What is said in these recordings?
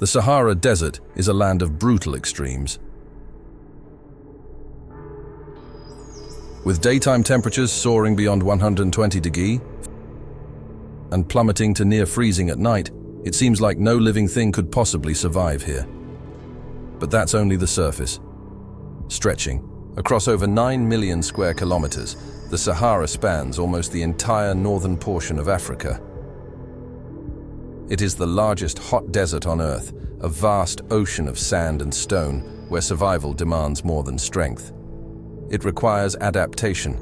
The Sahara Desert is a land of brutal extremes. With daytime temperatures soaring beyond 120 degrees and plummeting to near freezing at night, it seems like no living thing could possibly survive here. But that's only the surface. Stretching across over 9 million square kilometers, the Sahara spans almost the entire northern portion of Africa. It is the largest hot desert on Earth, a vast ocean of sand and stone where survival demands more than strength. It requires adaptation,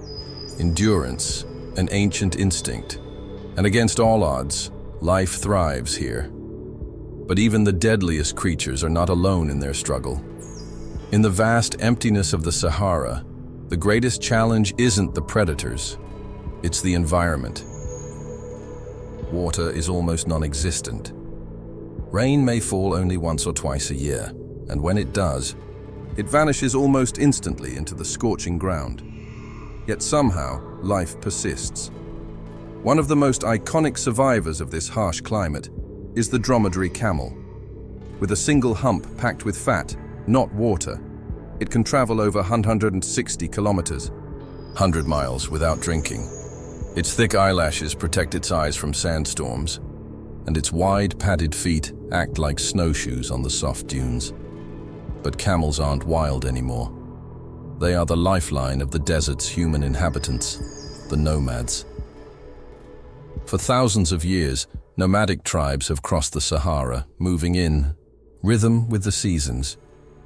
endurance, an ancient instinct. And against all odds, life thrives here. But even the deadliest creatures are not alone in their struggle. In the vast emptiness of the Sahara, the greatest challenge isn't the predators, it's the environment. Water is almost non-existent. Rain may fall only once or twice a year, and when it does, it vanishes almost instantly into the scorching ground. Yet somehow, life persists. One of the most iconic survivors of this harsh climate is the dromedary camel. With a single hump packed with fat, not water, it can travel over 160 kilometers, 100 miles without drinking. Its thick eyelashes protect its eyes from sandstorms, and its wide, padded feet act like snowshoes on the soft dunes. But camels aren't wild anymore. They are the lifeline of the desert's human inhabitants, the nomads. For thousands of years, nomadic tribes have crossed the Sahara, moving in rhythm with the seasons.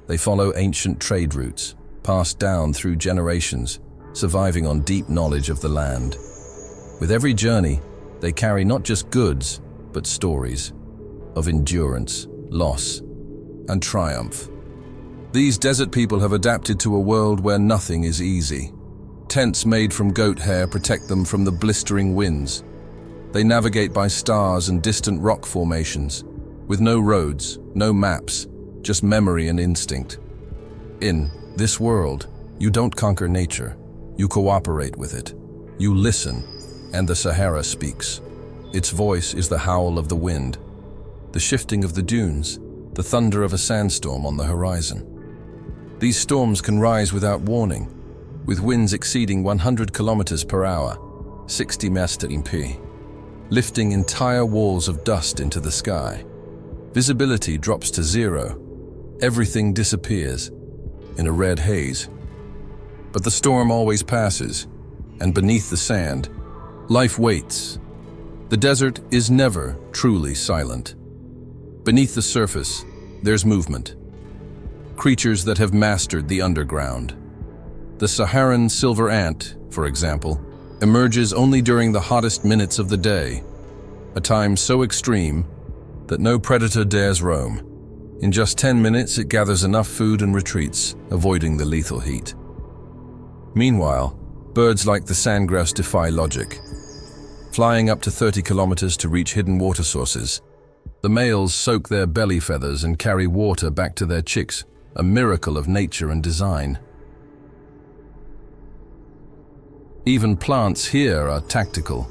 They follow ancient trade routes, passed down through generations, surviving on deep knowledge of the land. With every journey, they carry not just goods, but stories of endurance, loss, and triumph. These desert people have adapted to a world where nothing is easy. Tents made from goat hair protect them from the blistering winds. They navigate by stars and distant rock formations, with no roads, no maps, just memory and instinct. In this world, you don't conquer nature, you cooperate with it. You listen, and the Sahara speaks. Its voice is the howl of the wind, the shifting of the dunes, the thunder of a sandstorm on the horizon. These storms can rise without warning, with winds exceeding 100 kilometers per hour, 60 mph, lifting entire walls of dust into the sky. Visibility drops to zero. Everything disappears in a red haze. But the storm always passes, and beneath the sand, life waits. The desert is never truly silent. Beneath the surface, there's movement. Creatures that have mastered the underground. The Saharan silver ant, for example, emerges only during the hottest minutes of the day, a time so extreme that no predator dares roam. In just 10 minutes, it gathers enough food and retreats, avoiding the lethal heat. Meanwhile, birds like the sandgrouse defy logic. Flying up to 30 kilometers to reach hidden water sources, the males soak their belly feathers and carry water back to their chicks, a miracle of nature and design. Even plants here are tactical.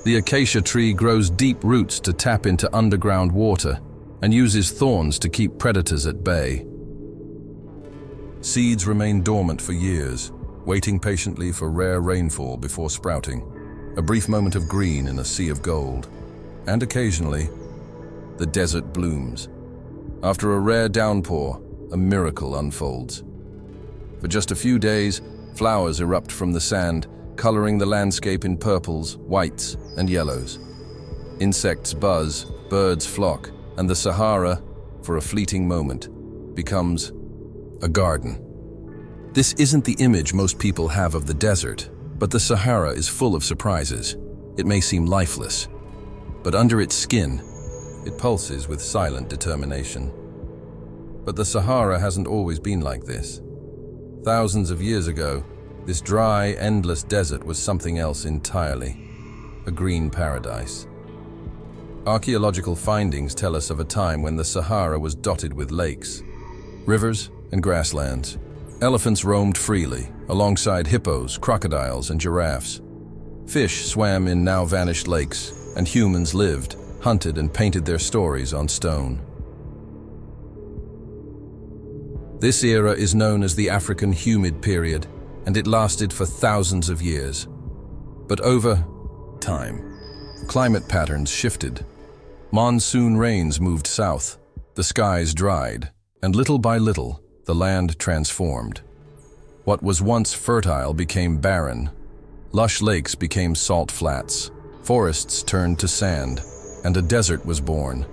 The acacia tree grows deep roots to tap into underground water and uses thorns to keep predators at bay. Seeds remain dormant for years, waiting patiently for rare rainfall before sprouting, a brief moment of green in a sea of gold. And occasionally, the desert blooms. After a rare downpour, a miracle unfolds. For just a few days, flowers erupt from the sand, coloring the landscape in purples, whites, and yellows. Insects buzz, birds flock, and the Sahara, for a fleeting moment, becomes a garden. This isn't the image most people have of the desert, but the Sahara is full of surprises. It may seem lifeless, but under its skin, it pulses with silent determination. But the Sahara hasn't always been like this. Thousands of years ago, this dry, endless desert was something else entirely, a green paradise. Archaeological findings tell us of a time when the Sahara was dotted with lakes, rivers, and grasslands. Elephants roamed freely, alongside hippos, crocodiles, and giraffes. Fish swam in now-vanished lakes, and humans lived, hunted, and painted their stories on stone. This era is known as the African humid period, and it lasted for thousands of years. But over time, climate patterns shifted. Monsoon rains moved south, the skies dried, and little by little, the land transformed. What was once fertile became barren. Lush lakes became salt flats, forests turned to sand, and a desert was born.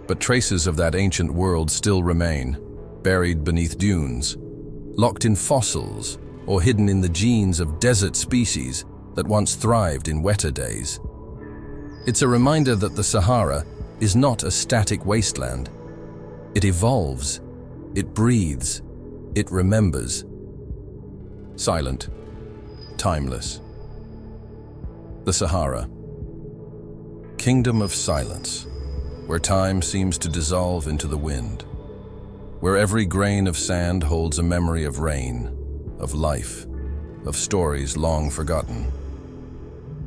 But traces of that ancient world still remain, buried beneath dunes, locked in fossils, or hidden in the genes of desert species that once thrived in wetter days. It's a reminder that the Sahara is not a static wasteland. It evolves, it breathes, it remembers. Silent, timeless. The Sahara. Kingdom of silence, where time seems to dissolve into the wind, where every grain of sand holds a memory of rain, of life, of stories long forgotten.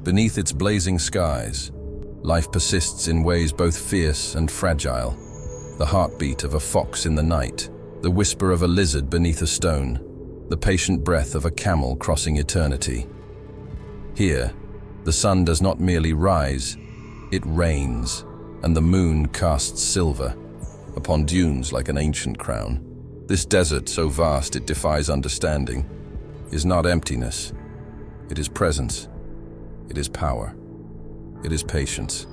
Beneath its blazing skies, life persists in ways both fierce and fragile. The heartbeat of a fox in the night, the whisper of a lizard beneath a stone, the patient breath of a camel crossing eternity. Here, the sun does not merely rise, it rains, and the moon casts silver upon dunes like an ancient crown. This desert, so vast it defies understanding, is not emptiness. It is presence. It is power. It is patience.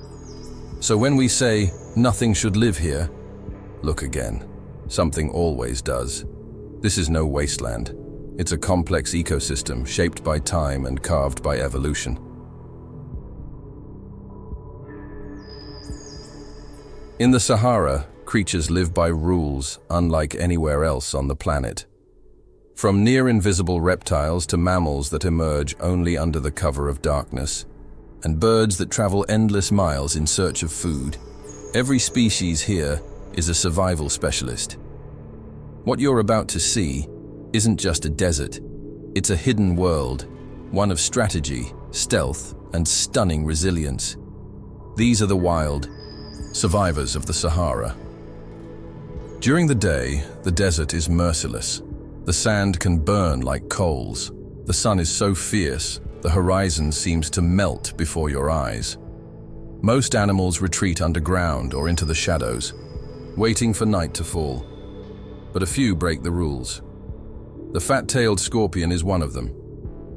So when we say, nothing should live here, look again. Something always does. This is no wasteland. It's a complex ecosystem shaped by time and carved by evolution. In the Sahara, creatures live by rules unlike anywhere else on the planet. From near-invisible reptiles to mammals that emerge only under the cover of darkness, and birds that travel endless miles in search of food, every species here is a survival specialist. What you're about to see isn't just a desert, it's a hidden world, one of strategy, stealth, and stunning resilience. These are the wild, survivors of the Sahara. During the day, the desert is merciless. The sand can burn like coals. The sun is so fierce, the horizon seems to melt before your eyes. Most animals retreat underground or into the shadows, waiting for night to fall. But a few break the rules. The fat-tailed scorpion is one of them.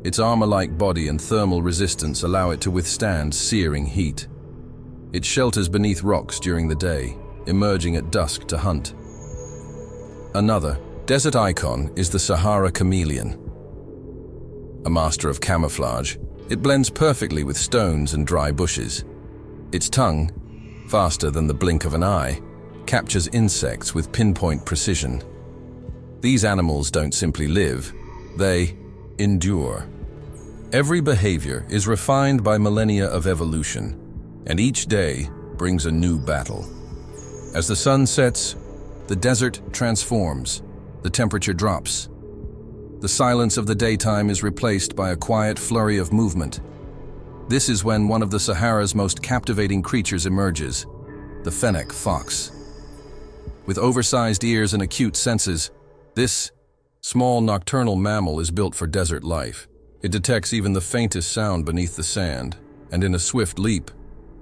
Its armor-like body and thermal resistance allow it to withstand searing heat. It shelters beneath rocks during the day, emerging at dusk to hunt. Another desert icon is the Sahara chameleon. A master of camouflage, it blends perfectly with stones and dry bushes. Its tongue, faster than the blink of an eye, captures insects with pinpoint precision. These animals don't simply live, they endure. Every behavior is refined by millennia of evolution, and each day brings a new battle. As the sun sets, the desert transforms, the temperature drops. The silence of the daytime is replaced by a quiet flurry of movement. This is when one of the Sahara's most captivating creatures emerges, the fennec fox. With oversized ears and acute senses, this small nocturnal mammal is built for desert life. It detects even the faintest sound beneath the sand, and in a swift leap,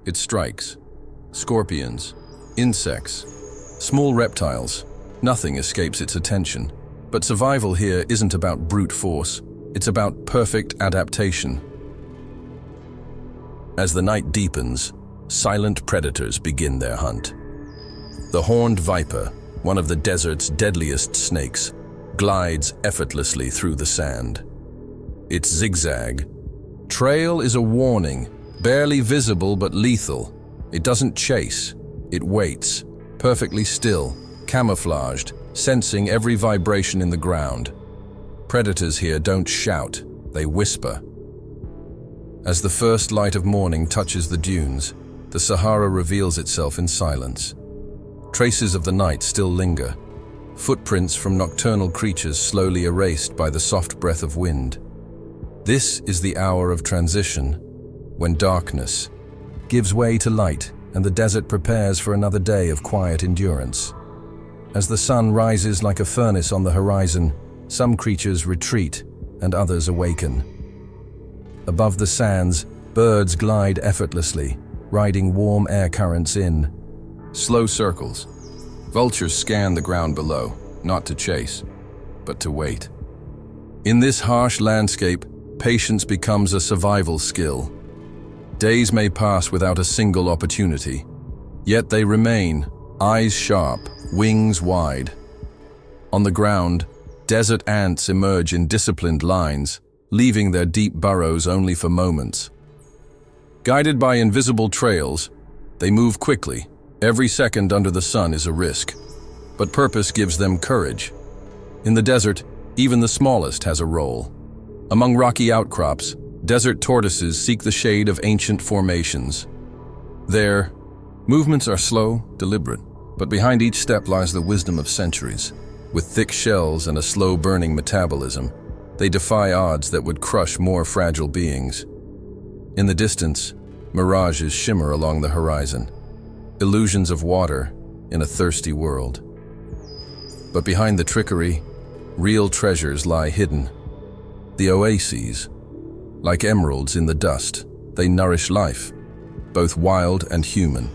it strikes. Scorpions, insects, small reptiles, nothing escapes its attention. But survival here isn't about brute force, it's about perfect adaptation. As the night deepens, silent predators begin their hunt. The horned viper, one of the desert's deadliest snakes, glides effortlessly through the sand. Its zigzag trail is a warning, barely visible but lethal. It doesn't chase, it waits, perfectly still, camouflaged, sensing every vibration in the ground. Predators here don't shout, they whisper. As the first light of morning touches the dunes, the Sahara reveals itself in silence. Traces of the night still linger, footprints from nocturnal creatures slowly erased by the soft breath of wind. This is the hour of transition, when darkness gives way to light and the desert prepares for another day of quiet endurance. As the sun rises like a furnace on the horizon, some creatures retreat and others awaken. Above the sands, birds glide effortlessly, riding warm air currents in. Slow circles. Vultures scan the ground below, not to chase, but to wait. In this harsh landscape, patience becomes a survival skill. Days may pass without a single opportunity, yet they remain, eyes sharp, wings wide. On the ground, desert ants emerge in disciplined lines, leaving their deep burrows only for moments. Guided by invisible trails, they move quickly. Every second under the sun is a risk, but purpose gives them courage. In the desert, even the smallest has a role. Among rocky outcrops, desert tortoises seek the shade of ancient formations. Their movements are slow, deliberate, but behind each step lies the wisdom of centuries. With thick shells and a slow-burning metabolism, they defy odds that would crush more fragile beings. In the distance, mirages shimmer along the horizon, illusions of water in a thirsty world. But behind the trickery, real treasures lie hidden. The oases, like emeralds in the dust, they nourish life, both wild and human.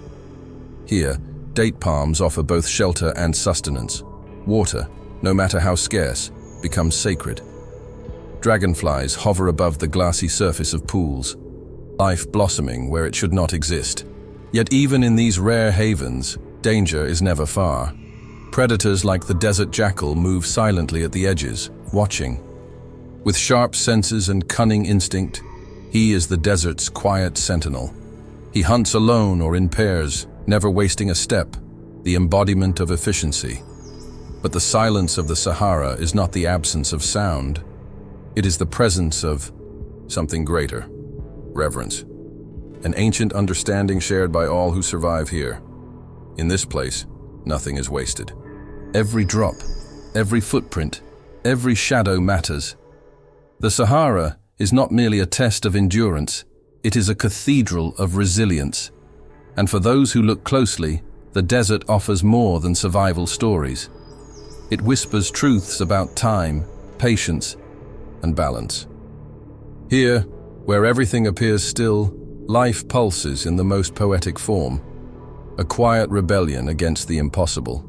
Here, date palms offer both shelter and sustenance. Water, no matter how scarce, becomes sacred. Dragonflies hover above the glassy surface of pools, life blossoming where it should not exist. Yet even in these rare havens, danger is never far. Predators like the desert jackal move silently at the edges, watching. With sharp senses and cunning instinct, he is the desert's quiet sentinel. He hunts alone or in pairs, never wasting a step, the embodiment of efficiency. But the silence of the Sahara is not the absence of sound. It is the presence of something greater, reverence. An ancient understanding shared by all who survive here. In this place, nothing is wasted. Every drop, every footprint, every shadow matters. The Sahara is not merely a test of endurance, it is a cathedral of resilience. And for those who look closely, the desert offers more than survival stories. It whispers truths about time, patience, and balance. Here, where everything appears still, life pulses in the most poetic form, a quiet rebellion against the impossible.